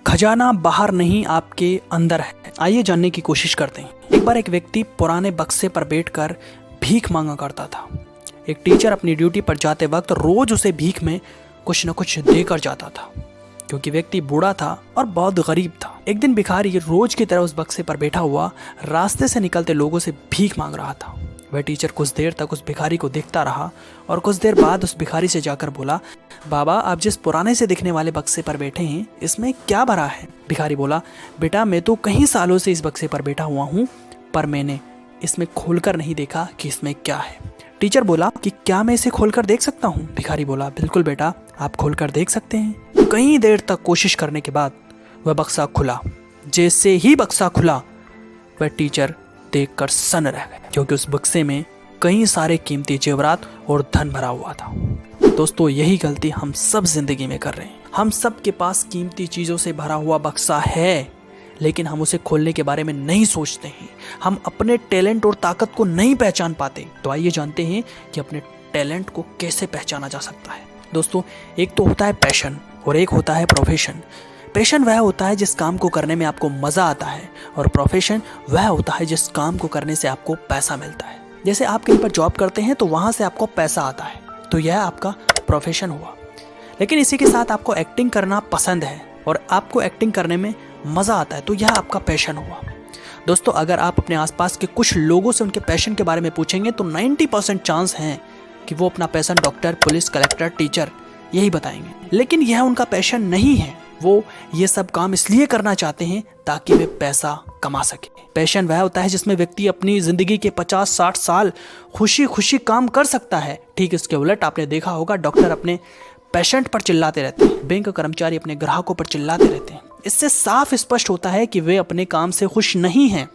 खजाना बाहर नहीं आपके अंदर है। आइए जानने की कोशिश करते हैं। एक बार एक व्यक्ति पुराने बक्से पर बैठकर भीख मांगा करता था। एक टीचर अपनी ड्यूटी पर जाते वक्त रोज उसे भीख में कुछ न कुछ देकर जाता था, क्योंकि व्यक्ति बूढ़ा था और बहुत गरीब था। एक दिन भिखारी रोज की तरह उस बक्से पर बैठा हुआ रास्ते से निकलते लोगों से भीख मांग रहा था। वह टीचर कुछ देर तक उस भिखारी को देखता रहा और कुछ देर बाद उस भिखारी से जाकर बोला, बाबा आप जिस पुराने से दिखने वाले बक्से पर बैठे हैं इसमें क्या भरा है? भिखारी बोला, बेटा मैं तो कई सालों से इस बक्से पर बैठा हुआ हूँ, पर मैंने इसमें खोलकर नहीं देखा कि इसमें क्या है। टीचर बोला कि क्या मैं इसे खोलकर देख सकता हूँ? भिखारी बोला, बिल्कुल बेटा, आप खोलकर देख सकते हैं। कई देर तक कोशिश करने के बाद वह बक्सा खुला। जैसे ही बक्सा खुला वह टीचर देखकर सन्न रह गया, क्योंकि उस बक्से में कई सारे कीमती जेवरात और धन भरा हुआ था। दोस्तों, यही गलती हम सब जिंदगी में कर रहे हैं। हम सब के पास कीमती चीजों से भरा हुआ बक्सा है, लेकिन हम उसे खोलने के बारे में नहीं सोचते हैं। हम अपने टैलेंट और ताकत को नहीं पहचान पाते। तो आइए जानते हैं कि अपने टैलेंट को कैसे पहचाना जा सकता है। दोस्तों, एक तो होता है पैशन और एक होता है प्रोफेशन। पैशन वह होता है जिस काम को करने में आपको मजा आता है, और प्रोफेशन वह होता है जिस काम को करने से आपको पैसा मिलता है। जैसे आप कहीं पर जॉब करते हैं तो वहां से आपको पैसा आता है, तो यह आपका प्रोफेशन हुआ। लेकिन इसी के साथ आपको एक्टिंग करना पसंद है और आपको एक्टिंग करने में मजा आता है, तो यह आपका पैशन हुआ। दोस्तों, अगर आप अपने आसपास के कुछ लोगों से उनके पैशन के बारे में पूछेंगे तो 90% चांस हैं कि वो अपना passion doctor, police, collector, teacher यही बताएंगे। लेकिन यह उनका पैशन नहीं है। वो ये सब काम इसलिए करना चाहते हैं ताकि वे पैसा कमा सके। पैशन वह होता है जिसमें व्यक्ति अपनी जिंदगी के 50-60 साल खुशी खुशी काम कर सकता है। ठीक इसके उलट आपने देखा होगा, डॉक्टर अपने पेशेंट पर चिल्लाते रहते हैं, बैंक कर्मचारी अपने ग्राहकों पर चिल्लाते रहते हैं। इससे साफ स्पष्ट होता है कि वे अपने काम से खुश नहीं हैं।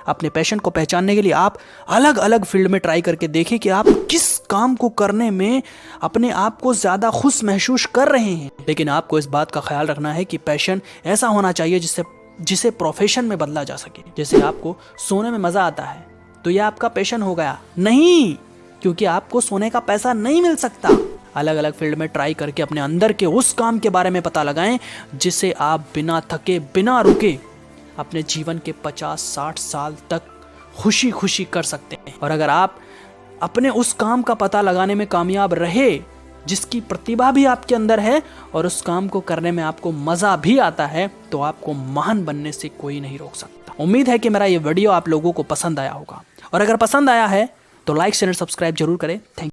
अपने पैशन को पहचानने के लिए आप अलग अलग फील्ड में ट्राई करके देखें कि आप किस काम को करने में अपने आप को ज्यादा खुश महसूस कर रहे हैं। लेकिन आपको इस बात का ख्याल रखना है कि पैशन ऐसा होना चाहिए जिसे प्रोफेशन में बदला जा सके। जैसे आपको सोने में मजा आता है तो यह आपका पैशन हो गया? नहीं, क्योंकि आपको सोने का पैसा नहीं मिल सकता। अलग अलग फील्ड में ट्राई करके अपने अंदर के उस काम के बारे में पता लगाएं जिसे आप बिना थके, बिना रुके अपने जीवन के 50-60 साल तक खुशी खुशी कर सकते हैं। और अगर आप अपने उस काम का पता लगाने में कामयाब रहे जिसकी प्रतिभा भी आपके अंदर है और उस काम को करने में आपको मजा भी आता है, तो आपको महान बनने से कोई नहीं रोक सकता। उम्मीद है कि मेरा ये वीडियो आप लोगों को पसंद आया होगा, और अगर पसंद आया है तो लाइक, शेयर, सब्सक्राइब जरूर करें। Thank you.